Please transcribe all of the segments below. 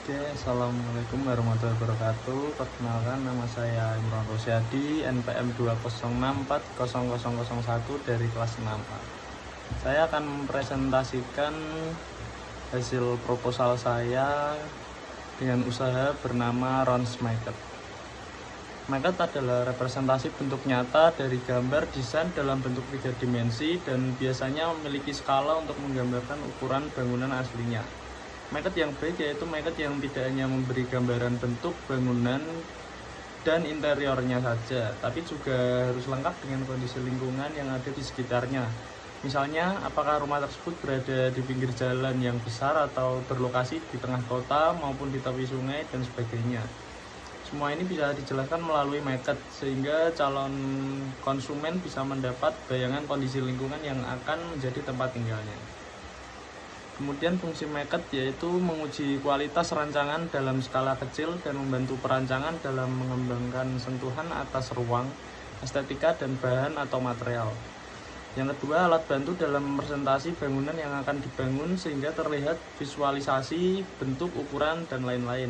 Oke, assalamualaikum warahmatullahi wabarakatuh. Perkenalkan, nama saya Imron Rosyadi, NPM 206400001 dari kelas 6A. Saya akan mempresentasikan hasil proposal saya dengan usaha bernama Rons Maket. Maket adalah representasi bentuk nyata dari gambar desain dalam bentuk 3 dimensi dan biasanya memiliki skala untuk menggambarkan ukuran bangunan aslinya. Maket yang baik yaitu maket yang tidak hanya memberi gambaran bentuk bangunan dan interiornya saja, tapi juga harus lengkap dengan kondisi lingkungan yang ada di sekitarnya. Misalnya, apakah rumah tersebut berada di pinggir jalan yang besar atau berlokasi di tengah kota maupun di tepi sungai dan sebagainya. Semua ini bisa dijelaskan melalui maket sehingga calon konsumen bisa mendapat bayangan kondisi lingkungan yang akan menjadi tempat tinggalnya. Kemudian fungsi maket yaitu menguji kualitas rancangan dalam skala kecil dan membantu perancangan dalam mengembangkan sentuhan atas ruang, estetika, dan bahan atau material. Yang kedua, alat bantu dalam presentasi bangunan yang akan dibangun sehingga terlihat visualisasi, bentuk, ukuran, dan lain-lain.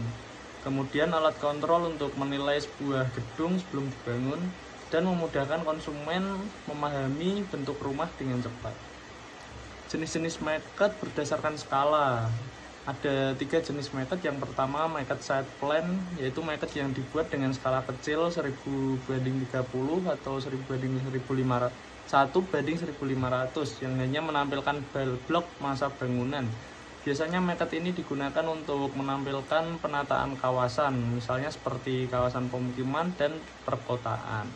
Kemudian alat kontrol untuk menilai sebuah gedung sebelum dibangun dan memudahkan konsumen memahami bentuk rumah dengan cepat. Jenis-jenis maket berdasarkan skala. Ada 3 jenis maket. Yang pertama maket side plan, yaitu maket yang dibuat dengan skala kecil 1000:30 atau 1:1500 yang hanya menampilkan blok masa bangunan. Biasanya maket ini digunakan untuk menampilkan penataan kawasan, misalnya seperti kawasan pemukiman dan perkotaan.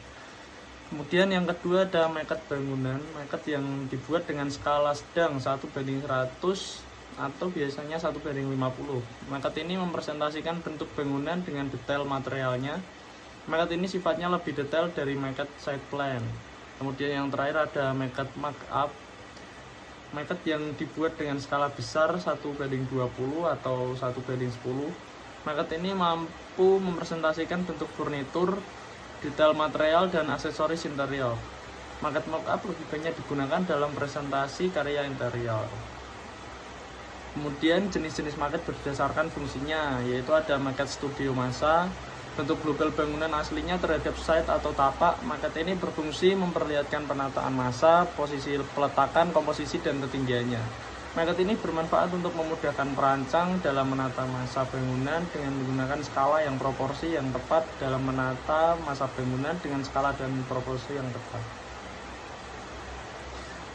Kemudian yang kedua ada maket bangunan, maket yang dibuat dengan skala sedang 1:100 atau biasanya 1:50. Maket ini mempresentasikan bentuk bangunan dengan detail materialnya. Maket ini sifatnya lebih detail dari maket side plan. Kemudian yang terakhir ada maket markup, maket yang dibuat dengan skala besar 1:20 atau 1:10. Maket ini mampu mempresentasikan bentuk furnitur, detail material, dan aksesoris interior. Maket mockup lebih banyak digunakan dalam presentasi karya interior. Kemudian jenis-jenis maket berdasarkan fungsinya, yaitu ada maket studio massa, bentuk global bangunan aslinya terhadap site atau tapak. Maket ini berfungsi memperlihatkan penataan massa, posisi peletakan, komposisi, dan ketinggiannya. Maket ini bermanfaat untuk memudahkan perancang dalam menata massa bangunan dengan menggunakan skala yang proporsi yang tepat dalam menata massa bangunan dengan skala dan proporsi yang tepat.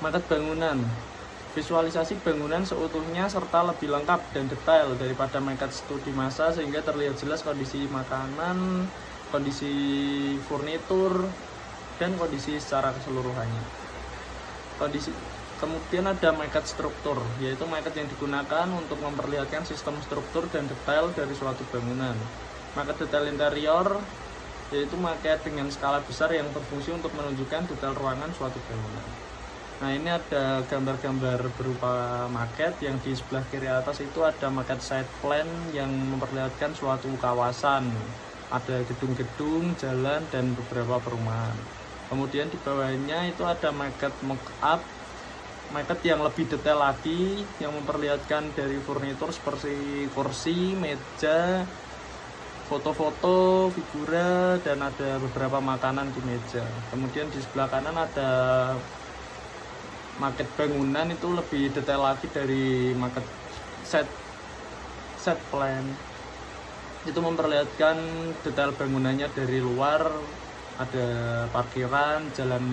Maket bangunan, visualisasi bangunan seutuhnya serta lebih lengkap dan detail daripada maket studi massa sehingga terlihat jelas kondisi makanan, kondisi furnitur, dan kondisi secara keseluruhannya. Kemudian ada maket struktur, yaitu maket yang digunakan untuk memperlihatkan sistem struktur dan detail dari suatu bangunan. Maket detail interior, yaitu maket dengan skala besar yang berfungsi untuk menunjukkan detail ruangan suatu bangunan. Nah, ini ada gambar-gambar berupa maket. Yang di sebelah kiri atas itu ada maket side plan yang memperlihatkan suatu kawasan. Ada gedung-gedung, jalan, dan beberapa perumahan. Kemudian di bawahnya itu ada maket mock-up, maket yang lebih detail lagi yang memperlihatkan dari furnitur seperti kursi, meja, foto-foto, figura, dan ada beberapa makanan di meja. Kemudian di sebelah kanan ada maket bangunan, itu lebih detail lagi dari maket set plan. Itu memperlihatkan detail bangunannya dari luar, ada parkiran, jalan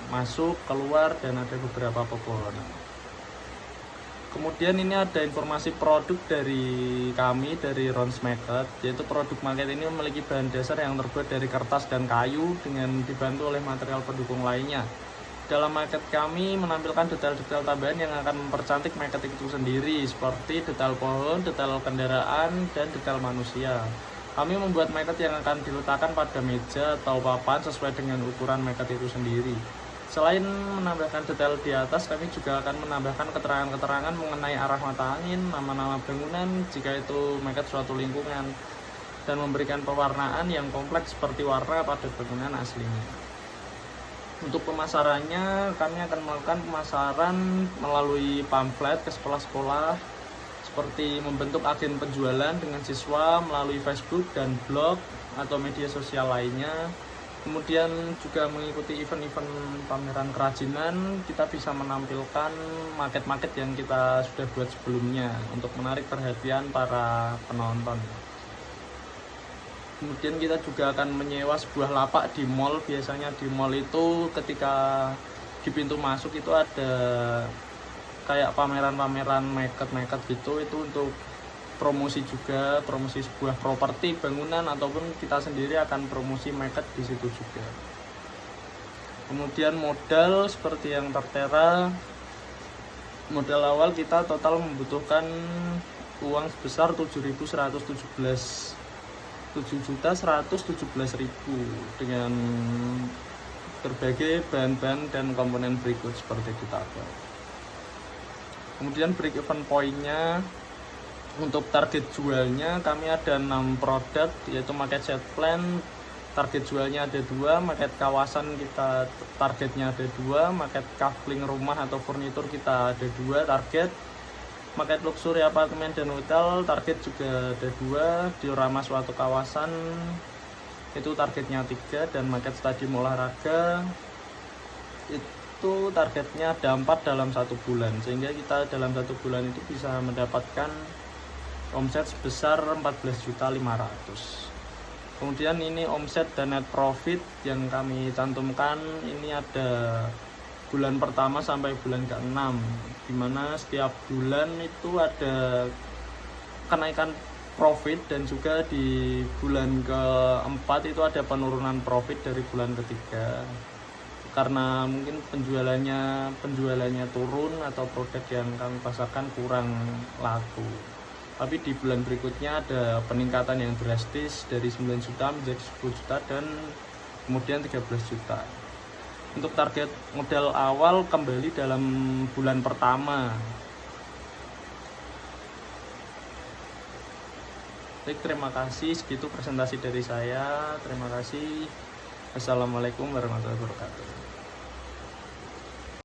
masuk, keluar, dan ada beberapa pepohonan. Kemudian ini ada informasi produk dari kami, dari Rons Maket, yaitu produk maket ini memiliki bahan dasar yang terbuat dari kertas dan kayu dengan dibantu oleh material pendukung lainnya. Dalam maket kami menampilkan detail-detail tambahan yang akan mempercantik maket itu sendiri, seperti detail pohon, detail kendaraan, dan detail manusia. Kami membuat maket yang akan diletakkan pada meja atau papan sesuai dengan ukuran maket itu sendiri. Selain menambahkan detail di atas, kami juga akan menambahkan keterangan-keterangan mengenai arah mata angin, nama-nama bangunan jika itu maket suatu lingkungan, dan memberikan pewarnaan yang kompleks seperti warna pada bangunan aslinya. Untuk pemasarannya, kami akan melakukan pemasaran melalui pamflet ke sekolah-sekolah seperti membentuk agen penjualan dengan siswa melalui Facebook dan blog atau media sosial lainnya. Kemudian juga mengikuti event-event pameran kerajinan, kita bisa menampilkan market-market yang kita sudah buat sebelumnya untuk menarik perhatian para penonton. Kemudian kita juga akan menyewa sebuah lapak di mall. Biasanya di mall itu ketika di pintu masuk itu ada kayak pameran-pameran market gitu, itu untuk promosi juga, promosi sebuah properti bangunan ataupun kita sendiri akan promosi market di situ juga. Kemudian modal seperti yang tertera, modal awal kita total membutuhkan uang sebesar 7.117.000 dengan berbagai bahan-bahan dan komponen berikut seperti kita ada. Kemudian break even point-nya, untuk target jualnya kami ada 6 produk, yaitu market set plan, target jualnya ada 2, market kawasan kita targetnya ada 2, market kafling rumah atau furnitur kita ada 2 target, market luxury apartemen dan hotel target juga ada 2, diorama suatu kawasan itu targetnya 3, dan market stadium olahraga itu targetnya ada 4 dalam 1 bulan, sehingga kita dalam 1 bulan itu bisa mendapatkan omset sebesar 14.500.000. Kemudian ini omset dan net profit yang kami cantumkan, ini ada bulan pertama sampai bulan ke-6, dimana setiap bulan itu ada kenaikan profit, dan juga di bulan ke-4 itu ada penurunan profit dari bulan ketiga karena mungkin penjualannya turun atau produk yang kami pasarkan kurang laku. Tapi di bulan berikutnya ada peningkatan yang drastis dari 9 juta menjadi 10 juta dan kemudian 13 juta. Untuk target modal awal kembali dalam bulan pertama. Baik, terima kasih, segitu presentasi dari saya. Terima kasih. Assalamualaikum warahmatullahi wabarakatuh.